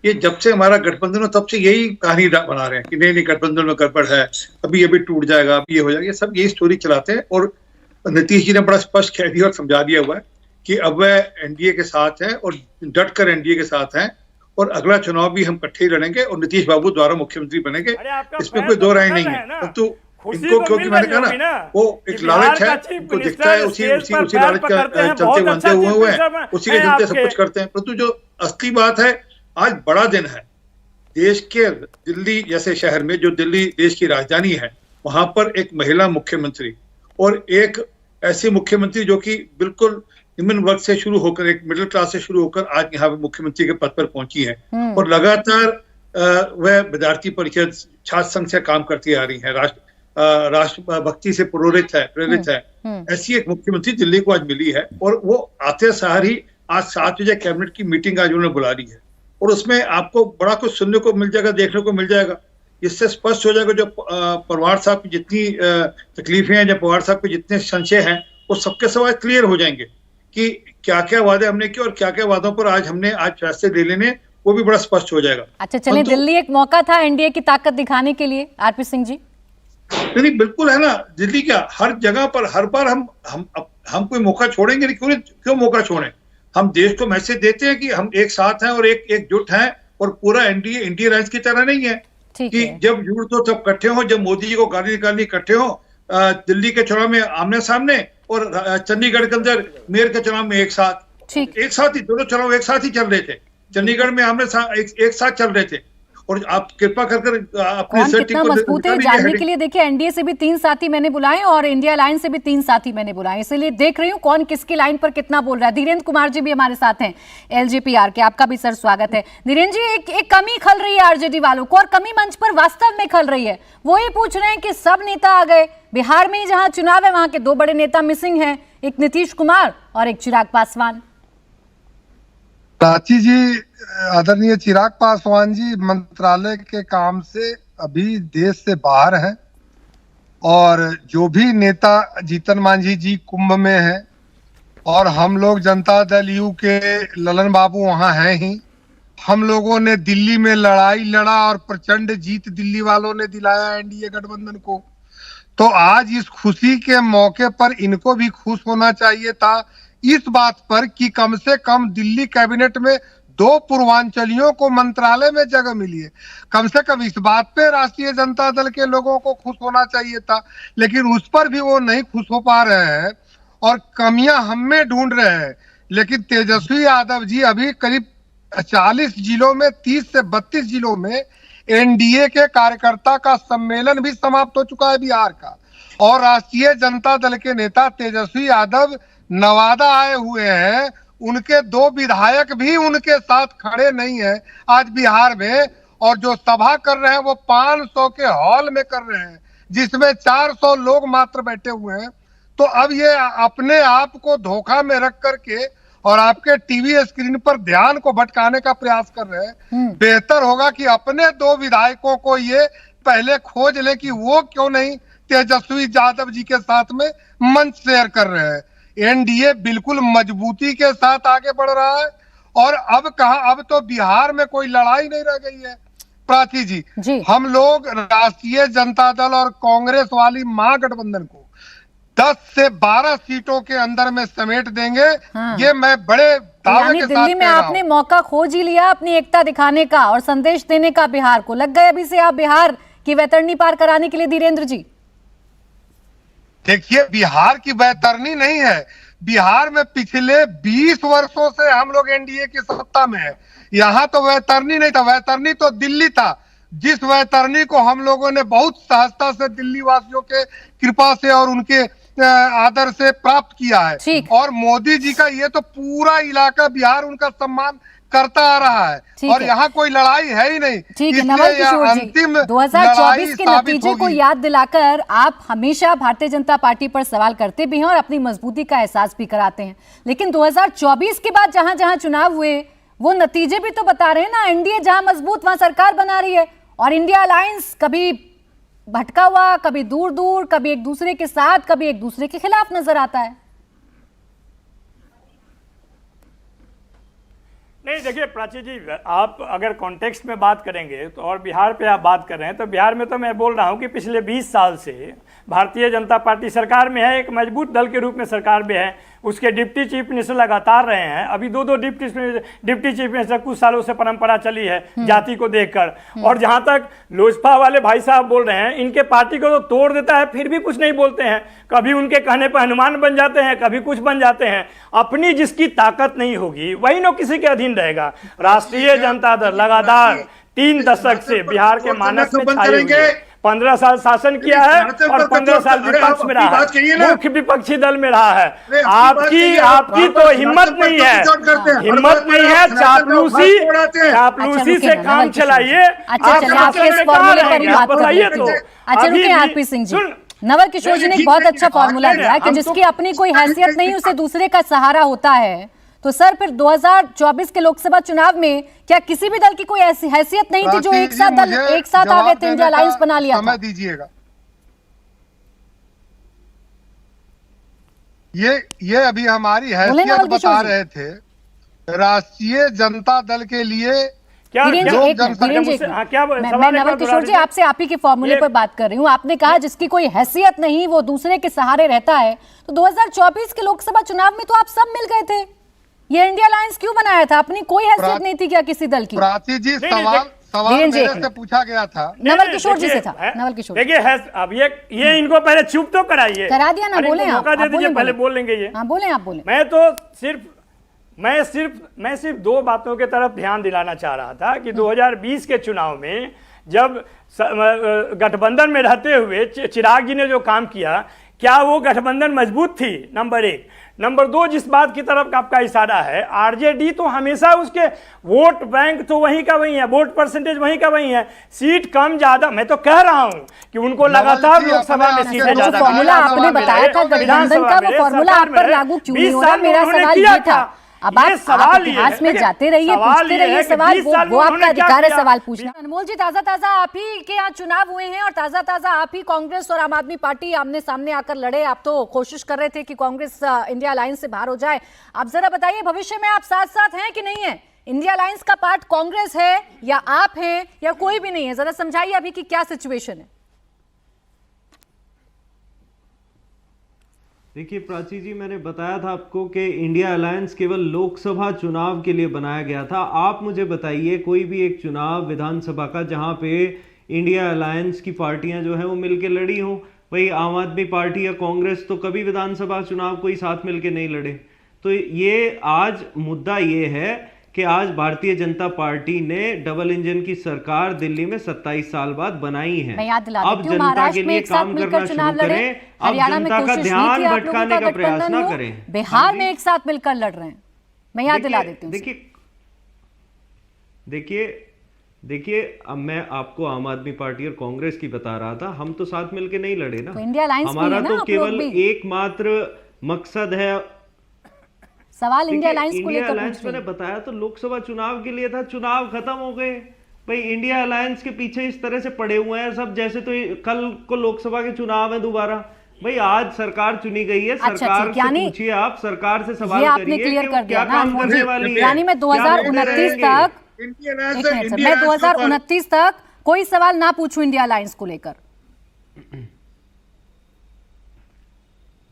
ये जब से हमारा गठबंधन हो तब से यही कहानी बना रहे हैं कि नहीं गठबंधन में गड़बड़ है, अभी ये भी टूट जाएगा, अभी ये हो जाएगा। ये सब यही स्टोरी चलाते हैं। और नीतीश जी ने बड़ा स्पष्ट कह दिया और समझा दिया हुआ है कि अब वह एनडीए के साथ हैं और डट कर एनडीए के साथ हैं, और अगला चुनाव भी हम इकट्ठे ही लड़ेंगे और नीतीश बाबू द्वारा मुख्यमंत्री बनेंगे, इसमें कोई दो राय नहीं है। परंतु इनको, क्योंकि मैंने कहा ना, वो एक लालच है, इनको दिखता है उसी लालच का चलते बनते हुए हैं, उसी के चलते सब कुछ करते हैं। परंतु जो असली बात है, आज बड़ा दिन है। देश के दिल्ली जैसे शहर में, जो दिल्ली देश की राजधानी है, वहां पर एक महिला मुख्यमंत्री और एक ऐसी मुख्यमंत्री जो कि बिल्कुल निम्न वर्ग से शुरू होकर, एक मिडिल क्लास से शुरू होकर आज यहाँ पे मुख्यमंत्री के पद पर पहुंची है और लगातार वह विद्यार्थी परिषद छात्र संघ से काम करती आ रही है, राष्ट्र भक्ति से प्रेरित है। ऐसी एक मुख्यमंत्री दिल्ली को आज मिली है और वो आते सार ही आज 7 बजे कैबिनेट की मीटिंग आज उन्होंने बुला ली है और उसमें आपको बड़ा कुछ सुनने को मिल जाएगा, देखने को मिल जाएगा। इससे स्पष्ट हो जाएगा जो पवार साहब की जितनी तकलीफें हैं, जो पवार साहब के जितने संशय हैं, वो सबके सब आज क्लियर हो जाएंगे कि क्या क्या वादे हमने किए और क्या क्या वादों पर आज फैसले ले लेने, वो भी बड़ा स्पष्ट हो जाएगा। अच्छा चलिए, दिल्ली एक मौका था एनडीए की ताकत दिखाने के लिए, आरपी सिंह जी। नहीं, बिल्कुल है ना। दिल्ली क्या, हर जगह पर हर बार हम कोई मौका छोड़ेंगे नहीं। क्यों मौका छोड़ें? हम देश को मैसेज देते हैं कि हम एक साथ हैं और एकजुट हैं और पूरा एनडीए इंडिया अलायंस की तरह नहीं है कि जब जरूरत हो तब इकट्ठे हो, जब मोदी जी को गाली निकालनी इकट्ठे हो, दिल्ली के चुनाव में आमने सामने और चंडीगढ़ के अंदर मेयर के चुनाव में एक साथ ही, दोनों चुनाव एक साथ ही चल रहे थे। चंडीगढ़ में आमने एक साथ चल रहे थे। और आप कृपा कर अपने कितना मजबूत है जानने के लिए देखिए, एनडीए से भी 3 साथी मैंने बुलाए और इंडिया अलायंस से भी 3 साथी मैंने बुलाए, इसलिए देख रही हूँ कौन किसकी लाइन पर कितना बोल रहा है। धीरेन्द्र कुमार जी भी हमारे साथ हैं एलजेपीआर के, आपका भी सर स्वागत है। धीरेन्द्र जी, एक कमी खल रही है आरजेडी वालों को और कमी मंच पर वास्तव में खल रही है। वो ये पूछ रहे हैं कि सब नेता आ गए, बिहार में ही जहाँ चुनाव है वहां के 2 बड़े नेता मिसिंग हैं, एक नीतीश कुमार और एक चिराग पासवान। प्राची जी, आदरणीय चिराग पासवान जी मंत्रालय के काम से अभी देश से बाहर हैं और जो भी नेता जीतन मांझी जी कुंभ में है और हम लोग जनता दल यू के ललन बाबू वहां हैं ही। हम लोगों ने दिल्ली में लड़ाई लड़ा और प्रचंड जीत दिल्ली वालों ने दिलाया एनडीए गठबंधन को। तो आज इस खुशी के मौके पर इनको भी खुश होना चाहिए था इस बात पर कि कम से कम दिल्ली कैबिनेट में 2 पूर्वांचलियों को मंत्रालय में जगह मिली है। कम से कम इस बात पे राष्ट्रीय जनता दल के लोगों को खुश होना चाहिए था, लेकिन उस पर भी वो नहीं खुश हो पा रहे हैं और कमियां हम में ढूंढ रहे हैं। लेकिन तेजस्वी यादव जी अभी करीब 40 जिलों में 30 से 32 जिलों में एनडीए के कार्यकर्ता का सम्मेलन भी समाप्त हो चुका है बिहार का, और राष्ट्रीय जनता दल के नेता तेजस्वी यादव नवादा आए हुए हैं। उनके 2 विधायक भी उनके साथ खड़े नहीं हैं आज बिहार में, और जो सभा कर रहे हैं वो 500 के हॉल में कर रहे हैं जिसमें 400 लोग मात्र बैठे हुए हैं। तो अब ये अपने आप को धोखा में रख करके और आपके टीवी स्क्रीन पर ध्यान को भटकाने का प्रयास कर रहे हैं। बेहतर होगा कि अपने 2 विधायकों को ये पहले खोज ले कि वो क्यों नहीं तेजस्वी यादव जी के साथ में मंच शेयर कर रहे हैं। एनडीए बिल्कुल मजबूती के साथ आगे बढ़ रहा है और अब अब तो बिहार में कोई लड़ाई नहीं रह गई है। प्राची जी, हम लोग राष्ट्रीय जनता दल और कांग्रेस वाली महागठबंधन को 10 से 12 सीटों के अंदर में समेट देंगे। ये मैं बड़े दावे के साथ दिल्ली में आपने मौका खोज ही लिया अपनी एकता दिखाने का और संदेश देने का बिहार को। लग गए अभी से आप बिहार की वैतरणी पार कराने के लिए धीरेन्द्र जी? देखिए, बिहार की वैतरणी नहीं है। बिहार में पिछले 20 वर्षों से हम लोग एनडीए की सत्ता में है। यहाँ तो वैतरणी नहीं था, वैतरणी तो दिल्ली था, जिस वैतरणी को हम लोगों ने बहुत सहजता से दिल्ली वासियों के कृपा से और उनके आदर से प्राप्त किया है। और मोदी जी का ये तो पूरा इलाका बिहार उनका सम्मान करता आ रहा है और यहाँ कोई लड़ाई है ही नहीं। ठीक है नवल किशोर जी, 2024 के नतीजे को याद दिलाकर आप हमेशा भारतीय जनता पार्टी पर सवाल करते भी हैं और अपनी मजबूती का एहसास भी कराते हैं, लेकिन 2024 के बाद जहां जहां चुनाव हुए वो नतीजे भी तो बता रहे हैं ना। एनडीए जहां मजबूत वहां सरकार बना रही है और इंडिया अलायंस कभी भटका हुआ, कभी दूर दूर, कभी एक दूसरे के साथ, कभी एक दूसरे के खिलाफ नजर आता है। नहीं देखिए प्राची जी, आप अगर कॉन्टेक्स्ट में बात करेंगे तो और बिहार पे आप बात कर रहे हैं तो बिहार में तो मैं बोल रहा हूं कि पिछले 20 साल से भारतीय जनता पार्टी सरकार में है, एक मजबूत दल के रूप में सरकार में है। उसके डिप्टी चीफ मिनिस्टर लगातार रहे हैं, अभी 2 डिप्टी चीफ मिनिस्टर कुछ सालों से परंपरा चली है जाति को देखकर। और जहां तक लोजपा वाले भाई साहब बोल रहे हैं, इनके पार्टी को तो तोड़ देता है फिर भी कुछ नहीं बोलते हैं। कभी उनके कहने पर हनुमान बन जाते हैं, कभी कुछ बन जाते हैं। अपनी जिसकी ताकत नहीं होगी वही न किसी के अधीन रहेगा। राष्ट्रीय जनता दल लगातार 3 दशक से बिहार के मानस में छाई हुई है। 15 साल शासन किया है और 15 साल विपक्ष में रहा है, मुख्य विपक्षी दल में रहा है। आपकी तो हिम्मत नहीं है, चापलूसी से काम चलाइए। आप बताइए तो। आरपी सिंह जी, नवल किशोर जी ने एक बहुत अच्छा फॉर्मूला दिया कि जिसकी अपनी कोई हैसियत नहीं उसे दूसरे का सहारा होता है। तो सर फिर 2024 के लोकसभा चुनाव में क्या किसी भी दल की कोई ऐसी हैसियत नहीं थी जो एक साथ आ गए थे, इंडिया अलायंस बना लिया था? समय दीजिएगा। ये अभी हमारी हैसियत बता रहे थे राष्ट्रीय जनता दल के लिए। मैं नवल किशोर जी आपसे आप ही के फॉर्मूले पर बात कर रही हूँ। आपने कहा जिसकी कोई हैसियत नहीं वो दूसरे के सहारे रहता है, तो 2024 के लोकसभा चुनाव में तो आप सब मिल गए थे। ये इंडिया अलायंस क्यों बनाया था? अपनी कोई हैसियत नहीं थी क्या किसी दल की? प्राची जी, सवाल मेरे से पूछा गया था, नवल किशोर जी से था। नवल किशोर देखिए अब ये इनको पहले चुप तो कराइए, करा दिया ना। बोले आप, पहले बोल लेंगे ये। हाँ बोले, आप बोले। मैं सिर्फ 2 बातों के तरफ ध्यान दिलाना चाह रहा था कि 2020 के चुनाव में जब गठबंधन में रहते हुए चिराग जी ने जो काम किया, क्या वो गठबंधन मजबूत थी? नंबर 1। नंबर 2, जिस बात की तरफ आपका इशारा है, आरजेडी तो हमेशा उसके वोट बैंक तो वहीं का वहीं है, वोट परसेंटेज वहीं का वहीं है। सीट कम ज्यादा, मैं तो कह रहा हूं कि उनको लगातार लोकसभा में सीटें ज्यादा। फॉर्मूला आपने बताया था गठबंधन का, वो फॉर्मूला आप पर लागू क्यों नहीं हो रहा? मेरा सवाल ये था। अब आप इतिहास में जाते रहिए, पूछते रहिए सवाल, वो आपका अधिकार है सवाल पूछना। अनमोल जी, ताजा ताजा आप ही के यहाँ चुनाव हुए हैं और ताजा ताजा आप ही कांग्रेस और आम आदमी पार्टी आमने सामने आकर लड़े। आप तो कोशिश कर रहे थे कि कांग्रेस इंडिया अलायंस से बाहर हो जाए। आप जरा बताइए, भविष्य में आप साथ साथ हैं कि नहीं है? इंडिया अलायंस का पार्ट कांग्रेस है या आप हैं या कोई भी नहीं है? जरा समझाइए अभी की क्या सिचुएशन है। देखिए प्राची जी, मैंने बताया था आपको कि इंडिया अलायंस केवल लोकसभा चुनाव के लिए बनाया गया था। आप मुझे बताइए कोई भी एक चुनाव विधानसभा का जहां पे इंडिया अलायंस की पार्टियां जो है वो मिलके लड़ी हों। भाई आम आदमी पार्टी या कांग्रेस तो कभी विधानसभा चुनाव कोई साथ मिलके नहीं लड़े। तो ये आज मुद्दा ये है कि आज भारतीय जनता पार्टी ने डबल इंजन की सरकार दिल्ली में 27 साल बाद बनाई है। अब जनता के लिए काम करना शुरू करें, अब जनता का ध्यान भटकाने का प्रयास ना करें। बिहार में एक साथ मिलकर लड़ रहे हैं, मैं याद दिला देती हूँ। देखिए अब मैं आपको आम आदमी पार्टी और कांग्रेस की बता रहा था, हम तो साथ मिलकर नहीं लड़े ना। तो इंडिया अलायंस हमारा तो केवल एकमात्र मकसद है। सवाल इंडिया अलायंस को लेकर अलायंस मैंने बताया तो लोकसभा चुनाव के लिए था, चुनाव खत्म हो गए। भाई इंडिया अलायंस के पीछे इस तरह से पड़े हुए हैं सब, जैसे तो कल को लोकसभा के चुनाव है दोबारा। भाई आज सरकार चुनी गई है, सरकार से पूछिए, आप सरकार से सवाल करिए, आपने क्लियर कर दिया क्या काम करने वाली है। यानी मैं 2029 तक कोई सवाल ना पूछूं इंडिया अलायंस को लेकर।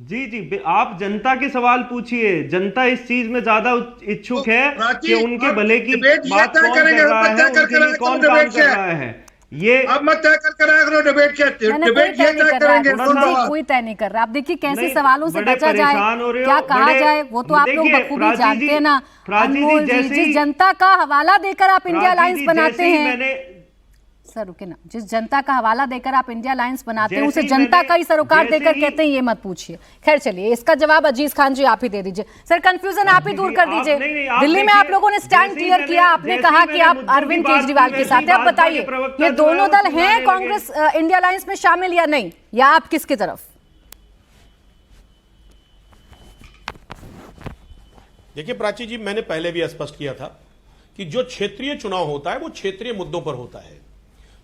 जी, आप जनता के सवाल पूछिए। जनता इस चीज में ज्यादा इच्छुक है कि उनके भले की बात कौन कर रहा है, उनके लिए कौन काम कर रहा है। ये अब मत तय कर डिबेट कोई तय नहीं कर रहा। आप देखिए कैसे सवालों से बचा जाए, क्या कहा जाए, वो तो आप लोग बखूबी जानते हैं ना। अनमोल जी, जिस जनता का हवाला देकर आप इंडिया अलायंस बनाते हैं, सर रुके ना, जिस जनता का हवाला देकर आप इंडिया अलायंस बनाते हैं उसे जनता का ही सरोकार देकर कहते हैं ये मत पूछिए। खैर चलिए, इसका जवाब अजीज खान जी आप ही दे दीजिए। सर कंफ्यूजन आप ही दूर कर दीजिए। दिल्ली में आप लोगों ने स्टैंड क्लियर किया, आपने कहा कि आप अरविंद केजरीवाल के साथ है। आप बताइए ये दोनों दल हैं कांग्रेस इंडिया अलायंस में शामिल या नहीं, या आप किसकी तरफ? देखिए प्राची जी, मैंने पहले भी स्पष्ट किया था कि जो क्षेत्रीय चुनाव होता है वो क्षेत्रीय मुद्दों पर होता है।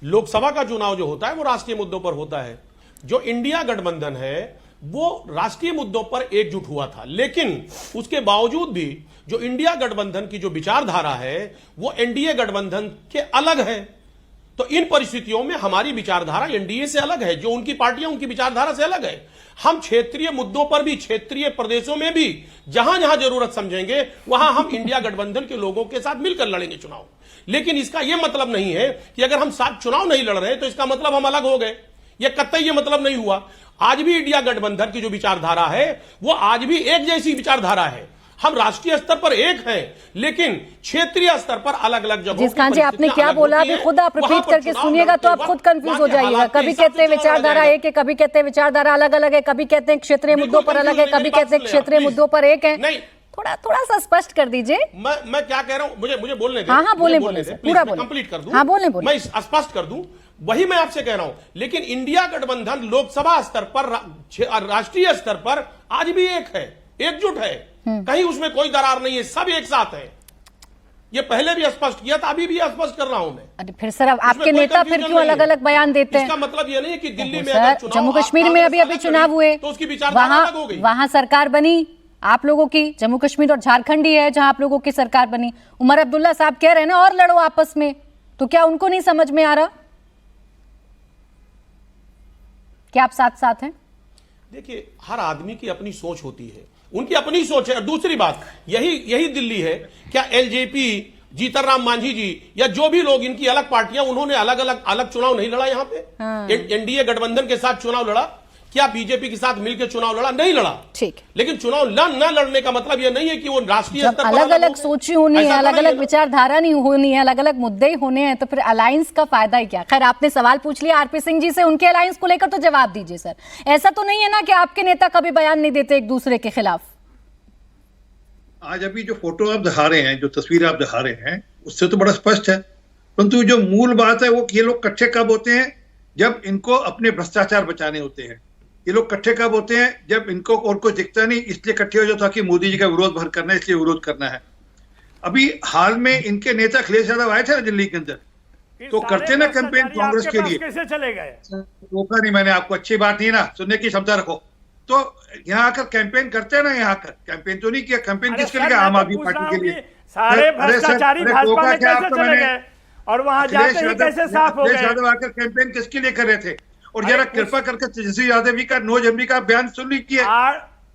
लोकसभा का चुनाव जो होता है वो राष्ट्रीय मुद्दों पर होता है। जो इंडिया गठबंधन है वो राष्ट्रीय मुद्दों पर एकजुट हुआ था, लेकिन उसके बावजूद भी जो इंडिया गठबंधन की जो विचारधारा है वो एनडीए गठबंधन के अलग है। तो इन परिस्थितियों में हमारी विचारधारा एनडीए से अलग है, जो उनकी पार्टियां उनकी विचारधारा से अलग है। हम क्षेत्रीय मुद्दों पर भी, क्षेत्रीय प्रदेशों में भी जहां जहां जरूरत समझेंगे वहां हम इंडिया गठबंधन के लोगों के साथ मिलकर लड़ेंगे चुनाव। लेकिन इसका यह मतलब नहीं है कि अगर हम साथ चुनाव नहीं लड़ रहे तो इसका मतलब हम अलग हो गए। यह कतई यह मतलब नहीं हुआ। आज भी इंडिया गठबंधन की जो विचारधारा है वो आज भी एक जैसी विचारधारा है। हम राष्ट्रीय स्तर पर एक हैं, लेकिन क्षेत्रीय स्तर पर अलग अलग जगहों जिस खान जी आपने क्या बोला अभी खुद आप रिपीट करके सुनिएगा तो आप खुद कंफ्यूज हो जाइएगा। कभी कहते हैं विचारधारा एक है, कभी कहते हैं विचारधारा अलग अलग है, कभी कहते हैं क्षेत्रीय मुद्दों पर अलग है, कभी कहते हैं क्षेत्रीय मुद्दों पर एक है। थोड़ा सा स्पष्ट कर दीजिए। मैं क्या कह रहा हूं, मुझे बोलने दे। हाँ बोले पूरा बोले, कंप्लीट कर दूं। हाँ बोले मैं स्पष्ट कर दूं, वही मैं आपसे कह रहा हूं। लेकिन इंडिया गठबंधन लोकसभा स्तर पर, राष्ट्रीय स्तर पर आज भी एक है, एकजुट है, कहीं उसमें कोई दरार नहीं है, सब एक साथ है। ये पहले भी स्पष्ट किया था, अभी भी स्पष्ट कर रहा हूं मैं। अरे फिर सर आपके नेता फिर क्यों अलग अलग बयान देते हैं? इसका मतलब ये नहीं कि दिल्ली में जम्मू कश्मीर में अभी चुनाव हुए तो उसकी विचारधारा अलग हो गई। वहां सरकार बनी आप लोगों की, जम्मू कश्मीर और झारखंड ही है जहां आप लोगों की सरकार बनी। उमर अब्दुल्ला साहब कह रहे हैं ना और लड़ो आपस में, तो क्या उनको नहीं समझ में आ रहा? क्या आप साथ साथ हैं? देखिए, हर आदमी की अपनी सोच होती है, उनकी अपनी सोच है। और दूसरी बात, यही दिल्ली है। क्या एलजेपी, जीतन राम मांझी जी या जो भी लोग, इनकी अलग पार्टियां, उन्होंने अलग चुनाव नहीं लड़ा यहाँ पे? एनडीए गठबंधन के साथ चुनाव लड़ा? क्या बीजेपी के साथ मिलकर चुनाव लड़ा? नहीं लड़ा। ठीक, लेकिन चुनाव न लड़ने का मतलब यह नहीं है कि वो राष्ट्रीय स्तर पर अलग अलग सोची होनी है, अलग अलग विचारधारा नहीं होनी है, अलग अलग मुद्दे ही होने हैं, तो फिर अलायंस का फायदा ही क्या? खैर आपने सवाल पूछ लिया आरपी सिंह जी से, उनके अलायंस को लेकर तो जवाब दीजिए सर। ऐसा तो नहीं है ना कि आपके नेता कभी बयान नहीं देते एक दूसरे के खिलाफ? आज अभी जो फोटो आप दिखा रहे हैं, जो तस्वीर आप दिखा रहे हैं, उससे तो बड़ा स्पष्ट है। परंतु जो मूल बात है वो ये लोग इकट्ठे कब होते हैं? जब इनको अपने भ्रष्टाचार बचाने होते हैं। ये लोग इकट्ठे कब होते हैं? जब इनको और कुछ दिखता नहीं, इसलिए इकट्ठे हो जाओ ताकि मोदी जी का विरोध भर करना है, इसलिए विरोध करना है। अभी हाल में इनके नेता अखिलेश यादव आए थे ना दिल्ली के अंदर, तो करते ना कैंपेन कांग्रेस के लिए। कैसे चले गए? रोका नहीं मैंने आपको, अच्छी बात नहीं ना, सुनने की क्षमता रखो। तो यहाँ आकर कैंपेन करते हैं ना, यहाँ आकर कैंपेन तो नहीं किया। कैंपेन किसके लिए? आम आदमी पार्टी के लिए। सारे भ्रष्टाचारी भाजपा में कैसे चले गए और वहां जाते ही कैसे साफ हो गए? अखिलेश यादव आकर कैंपेन किसके लिए कर रहे थे? और जरा कृपा करके तेजस्वी यादव जी का 9 जनवरी का बयान सुन लीजिए,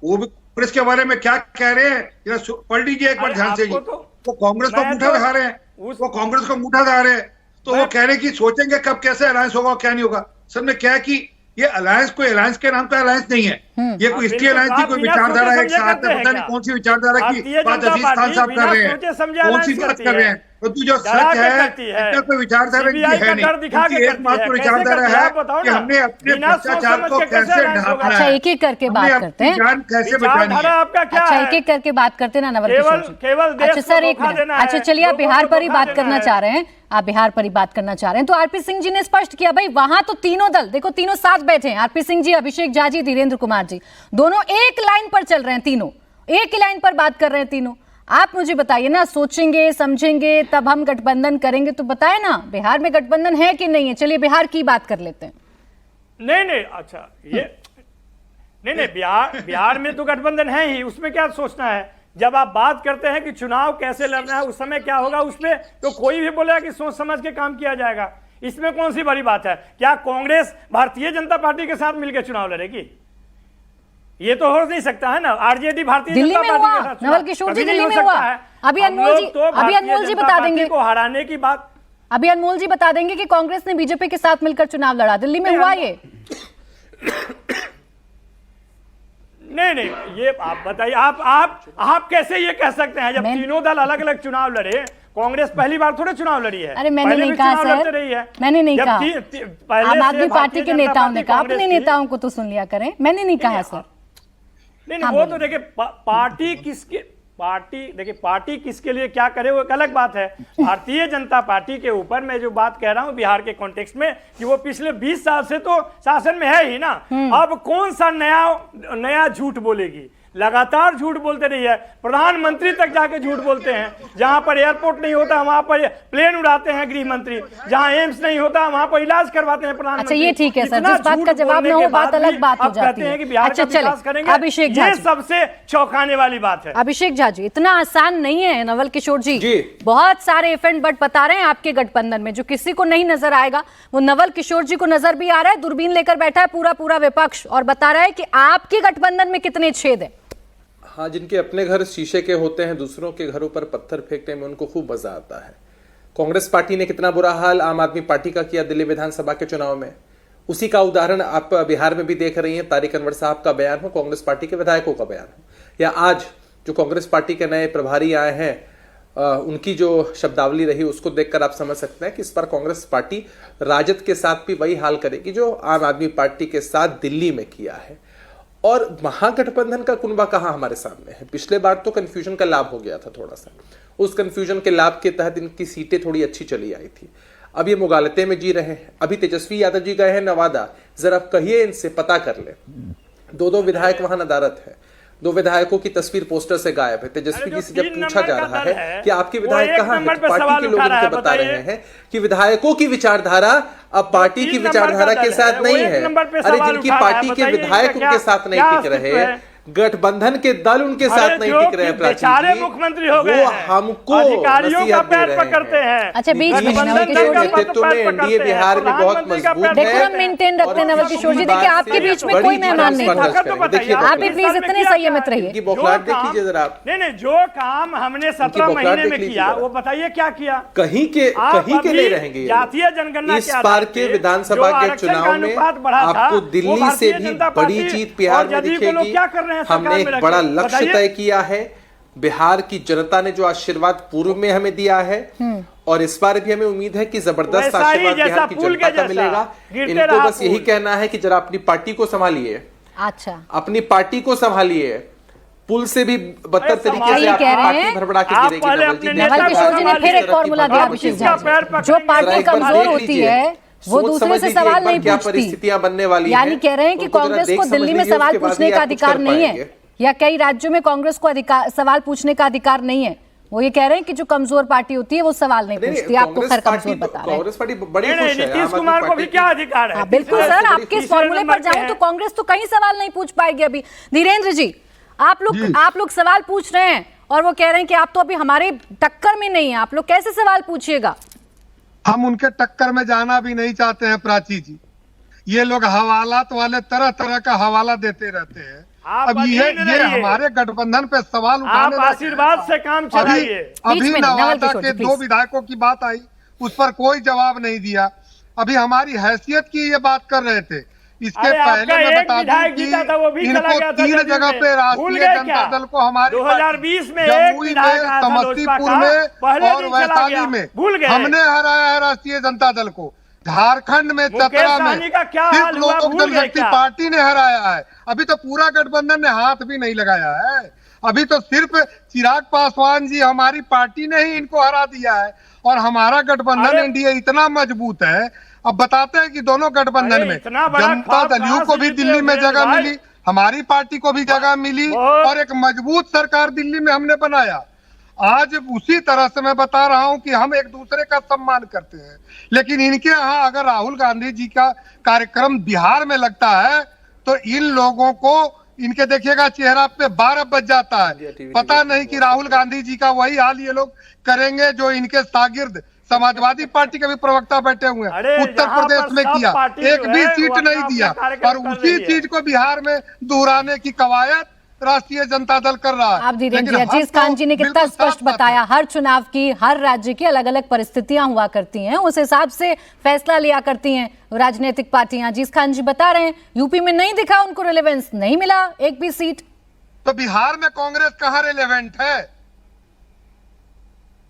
वो भी कांग्रेस के बारे में क्या कह रहे हैं, जरा पढ़ लीजिए एक बार ध्यान से। वो कांग्रेस को मुठा दिखा रहे हैं, वो कांग्रेस को मुठा दिखा रहे हैं। तो वो कह रहे हैं कि सोचेंगे कब कैसे अलायंस होगा क्या नहीं होगा। सर ने क्या कि ये अलायंस कोई अलायंस के नाम का अलायंस नहीं है, ये कोई इसकी अलायंस थी, कोई विचारधारा एक साथ है, पता नहीं कौन सी विचारधारा की बात अजीज खान साहब कर रहे हैं, कौन सी बात कर रहे हैं। तो जो सच है इसका कोई विचारधारा की है नहीं, उनकी एकमात्र विचारधारा है कि हमने अपने भ्रष्टाचार को कैसे ढांकना है। अच्छा, एक एक करके बात करते हैं, जान कैसे बचानी है। अच्छा एक एक करके बात करते हैं ना नवल किशोर जी। केवल अच्छा सर एक मिनट, अच्छा चलिए आप बिहार पर ही बात करना चाह रहे हैं, आप बिहार पर ही बात करना चाह रहे हैं। तो आरपी सिंह जी ने स्पष्ट किया भाई, वहां तो तीनों दल देखो, तीनों साथ बैठे हैं, आरपी सिंह जी, अभिषेक झा जी, धीरेन्द्र कुमार जी, दोनों एक लाइन पर चल रहे हैं, तीनों एक ही लाइन पर बात कर रहे हैं तीनों। आप मुझे बताइए ना, सोचेंगे समझेंगे तब हम गठबंधन करेंगे, तो बताए ना बिहार में गठबंधन है कि नहीं है? चलिए बिहार की बात कर लेते हैं। नहीं अच्छा ये नहीं बिहार में तो गठबंधन है ही, उसमें क्या सोचना है? जब आप बात करते हैं कि चुनाव कैसे लड़ना है, उस समय क्या होगा, उसमें तो कोई भी बोलेगा कि सोच समझ के काम किया जाएगा। इसमें कौन सी बड़ी बात है? क्या कांग्रेस भारतीय जनता पार्टी के साथ मिलकर चुनाव लड़ेगी? ये तो हो नहीं सकता है ना। आरजेडी भारतीय जनता पार्टी के साथ नवल किशोर जी दिल्ली में हुआ। अभी अनमोल जी बता देंगे को हराने की बात, अभी अनमोल जी बता देंगे कि कांग्रेस ने बीजेपी के साथ मिलकर चुनाव लड़ा, दिल्ली में हुआ ये? नहीं ये आप बताइए, आप कैसे ये कह सकते हैं जब तीनों दल अलग अलग चुनाव लड़े? कांग्रेस पहली बार थोड़े चुनाव लड़ी है। अरे मैंने नहीं कहा सर, मैंने नहीं कहा, आम आदमी पार्टी के नेताओं ने कहा, अपने नेताओं को तो सुन लिया करें, मैंने नहीं कहा सर। नहीं वो तो देखिए पार्टी किसके लिए क्या करे वो एक अलग बात है। भारतीय जनता पार्टी के ऊपर मैं जो बात कह रहा हूं बिहार के कॉन्टेक्स्ट में, कि वो पिछले 20 साल से तो शासन में है ही ना। अब कौन सा नया झूठ बोलेगी? लगातार झूठ बोलते रही है, प्रधानमंत्री तक जाके झूठ बोलते हैं। जहां पर एयरपोर्ट नहीं होता वहां पर प्लेन उड़ाते हैं गृह मंत्री, जहां एम्स नहीं होता वहां पर इलाज करवाते हैं प्रधानमंत्री। अच्छा ये ठीक है सर, जिस बात का जवाब न हो बात अलग बात हो जाती है। अच्छा चलिए अभिषेक झा, ये सबसे चौंकाने वाली बात है। अभिषेक झा जी, इतना आसान नहीं है नवल किशोर जी, बहुत सारे इफ एंड बट बता रहे हैं आपके गठबंधन में, जो किसी को नहीं नजर आएगा वो नवल किशोर जी को नजर भी आ रहा है। दूरबीन लेकर बैठा है पूरा विपक्ष और बता रहा है कि आपके गठबंधन में कितने छेद है। हाँ, जिनके अपने घर शीशे के होते हैं, दूसरों के घरों पर पत्थर फेंकने में उनको खूब मजा आता है। कांग्रेस पार्टी ने कितना बुरा हाल आम आदमी पार्टी का किया दिल्ली विधानसभा के चुनाव में, उसी का उदाहरण आप बिहार में भी देख रही हैं। तारिक अनवर साहब का बयान हो, कांग्रेस पार्टी के विधायकों का बयान हो, या आज जो कांग्रेस पार्टी के नए प्रभारी आए हैं उनकी जो शब्दावली रही, उसको देखकर आप समझ सकते हैं कि इस पर कांग्रेस पार्टी राजद के साथ भी वही हाल करेगी जो आम आदमी पार्टी के साथ दिल्ली में किया है। और महागठबंधन का कुनबा कहां हमारे सामने है। पिछले बार तो कंफ्यूजन का लाभ हो गया था थोड़ा सा, उस कंफ्यूजन के लाभ के तहत इनकी सीटें थोड़ी अच्छी चली आई थी। अब ये मुगालते में जी रहे हैं। अभी तेजस्वी यादव जी गए हैं नवादा, जरा कहिए इनसे, पता कर ले, 2 विधायक वहां नदारत है, 2 विधायकों की तस्वीर पोस्टर से गायब है। तेजस्वी जी से जब पूछा जा रहा है कि आपके विधायक कहां हैं, पार्टी के लोग उनके बता रहे हैं कि विधायकों की विचारधारा अब पार्टी की विचारधारा के साथ नहीं है। अरे जिनकी पार्टी के विधायक उनके साथ नहीं टिक रहे, गठबंधन के दल उनके साथ नहीं टिक रहे, बेचारे मुख्यमंत्री हो गए, हमको अधिकारियों का पैर पकड़ते हैं। अच्छा बीच में नेतृत्व में एनडीए बिहार में बहुत मजबूत है, मेंटेन रखते हैं नवल किशोर जी। देखिए आपके बीच में कोई मेहमान नहीं, आप भी प्लीज इतने संयमित रहिए। बौखलाहट देखिए जरा आप। नहीं जो काम हमने 17 महीने में किया वो बताइए क्या किया। कहीं के नहीं रहेंगे। जातीय जनगणना इस बार के विधानसभा के चुनाव में आपको दिल्ली से भी बड़ी जीत बिहार में दिखेगी। हमने एक बड़ा लक्ष्य तय किया है। बिहार की जनता ने जो आशीर्वाद पूर्व में हमें दिया है और इस बार भी हमें उम्मीद है कि जबरदस्त आशीर्वाद बिहार की जनता का मिलेगा। इनको बस यही कहना है कि जरा अपनी पार्टी को संभालिए। अच्छा, अपनी पार्टी को संभालिए। पुल से भी बदतर तरीके से आपकी पार्टी भड़बड़ा के गिरेगी। नवल किशोर जी ने फिर एक फॉर्मूला दिया अभिषेक झा, जो पार्टी कमजोर होती है वो सोच दूसरे समझ से लीजिए सवाल एक बार नहीं क्या पूछती। परिस्थितियां बनने वाली यानी हैं, कह रहे हैं कि उनको जरा कांग्रेस देख को समझ दिल्ली में लीजिए, सवाल उसके बाद पूछने ही का आप कुछ अधिकार कर नहीं है, पाएंगे। या कई राज्यों में कांग्रेस को सवाल पूछने का अधिकार नहीं है। वो ये कह रहे हैं कि जो कमजोर पार्टी होती है वो सवाल नहीं पूछती। आपको खैर कमजोर बता रहे हैं। कांग्रेस पार्टी बड़ी नहीं, खुश है, नीतीश आम आदमी कुमार को पार्टी भी की- क्या अधिकार है? हाँ, बिल्कुल तीसरे सर, से आपके इस तीसरे फॉर्मूले नंबर पर पे जाऊं है। तो कांग्रेस तो कहीं सवाल नहीं पूछ पाएगी अभी। धीरेन्द्र जी, आप लोग सवाल पूछ रहे हैं और वो कह रहे हैं कि आप तो अभी हमारे टक्कर में नहीं है, आप लोग कैसे सवाल पूछिएगा? हम उनके टक्कर में जाना भी नहीं चाहते हैं प्राची जी। ये लोग हवालात वाले तरह तरह का हवाला देते रहते हैं। आप अब ये अधीन रहिए। हमारे गठबंधन पे सवाल आप उठाने लगे। आशीर्वाद से काम चलाइए। अभी बीच में नहीं, नवल नवादा किशोर के जी, 2 प्लीज। विधायकों की बात आई, उस पर कोई जवाब नहीं दिया। अभी हमारी हैसियत की ये बात कर रहे थे। इसके अरे पहले आपका मैं एक बता विधायक दूं जीता था, वो भी कि चला इनको गया था 3 जदयू जगह में। पे भूल राष्ट्रीय गए जनता क्या? दल को हमारी 2020 में एक जमुई विधायक में, आया था समस्तीपुर लोजपा में का, पहले और दिन चला वैशाली गया। में भूल गए। हमने हराया है राष्ट्रीय जनता दल को। झारखंड में, मुकेश चतरा में सहनी का क्या सिर्फ हाल हुआ, लोक भूल गए जनशक्ति क्या? पार्टी ने हराया है। अभी तो पूरा गठबंधन ने हाथ भी नहीं लगाया है। अभी तो सिर्फ चिराग पासवान जी, हमारी पार्टी ने ही इनको हरा दिया है। और हमारा गठबंधन अरे- एनडीए इतना मजबूत है। अब बताते हैं कि दोनों गठबंधन अरे में इतना बड़ा जनता ख्वाब दलियों कहाँ को से भी लेते दिल्ली हो में वीरेंद्र जगह भाई? मिली, हमारी पार्टी को भी जगह मिली बहुत- और एक मजबूत सरकार दिल्ली में हमने बनाया। आज उसी तरह से मैं बता रहा हूं कि हम एक दूसरे का सम्मान करते हैं, लेकिन इनके यहाँ अगर राहुल गांधी जी का कार्यक्रम बिहार में लगता है तो इन लोगों को, इनके देखिएगा चेहरा पे 12 बज जाता है। पता नहीं कि राहुल गांधी जी का वही हाल ये लोग करेंगे जो इनके शागिर्द समाजवादी पार्टी के भी प्रवक्ता बैठे हुए हैं, अरे उत्तर यहाँ प्रदेश पर में सब किया, पार्टी एक जो भी है, सीट वो नहीं अपना दिया। कार्यक्रम और कर उसी रही है। चीज को बिहार में दोहराने की कवायद राष्ट्रीय जनता दल कर रहा है। आप धीरेन्द्र जी, लेकिन हम अजीज तो खान जी ने कितना बिल्कुल साफ स्पष्ट बात है। बताया। हर चुनाव की, हर राज्य की अलग अलग परिस्थितियां हुआ करती हैं, उस हिसाब से फैसला लिया करती हैं राजनीतिक पार्टियां। अजीज खान जी बता रहे हैं यूपी में नहीं दिखा उनको रिलेवेंस, नहीं मिला एक भी सीट। तो बिहार में कांग्रेस कहाँ रिलेवेंट है?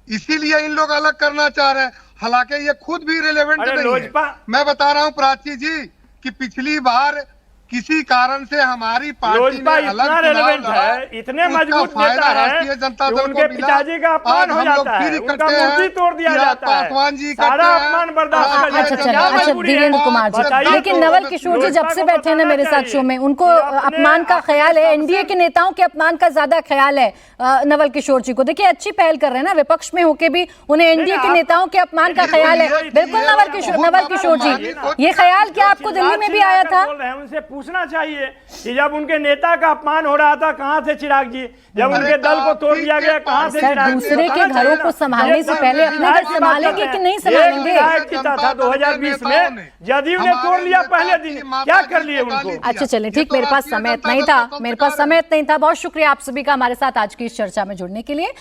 इसीलिए इन लोग अलग करना चाह रहे हैं। हालांकि ये खुद भी रिलेवेंट अरे नहीं है। मैं बता रहा हूं प्राची जी कि पिछली बार किसी कारण से हमारी पार्टी लोजपा ने अलग इतना चुनाव relevant लड़ा, है, इतने उसका मजबूत फायदा नेता है राष्ट्रीय जनता कि दल उनके को मिला। पिताजी का अपमान आज हो हम लोग जाता है, फिर उनका इकट्ठे हैं, मूर्ति तोड़ दिया चिराग जाता है, पासवान जी सारा इकट्ठे हैं। अपमान बर्दाश्त कर राष्ट्रीय अच्छा जाते हैं। चलिए, क्या अच्छा मजबूरी है? धीरेन्द्र कुमार बताइए जी, लेकिन तो, नवल किशोर जी जब से बैठे हैं ना मेरे साथियों में, उनको अपमान का ख्याल है, एनडीए के नेताओं के अपमान का ज्यादा ख्याल है। नवल किशोर जी को देखिए अच्छी पहल कर रहे हैं ना, विपक्ष में होके भी उन्हें एनडीए के नेताओं के अपमान का ख्याल है। बिल्कुल नवल किशोर जी, ये ख्याल क्या आपको दिल्ली में भी आया था? बोल रहे हैं, उनसे पूछना चाहिए कि जब उनके नेता का अपमान हो रहा था, कहाँ थे चिराग जी? जब उनके दल को तोड़ दिया गया, कहाँ थे सर, चिराग जी? दूसरे के बताना घरों चाहिए को ना। संभालने से पहले अपने घर संभालेंगे कि नहीं संभालेंगे? एक विधायक जीता था 2020 में, जदयू ने तोड़ लिया पहले दिन, क्या कर लिए उनको? अच्छा चलिए ठीक, मेरे पास समय इतना ही था, बहुत शुक्रिया आप सभी का हमारे साथ आज की इस चर्चा में जुड़ने के लिए।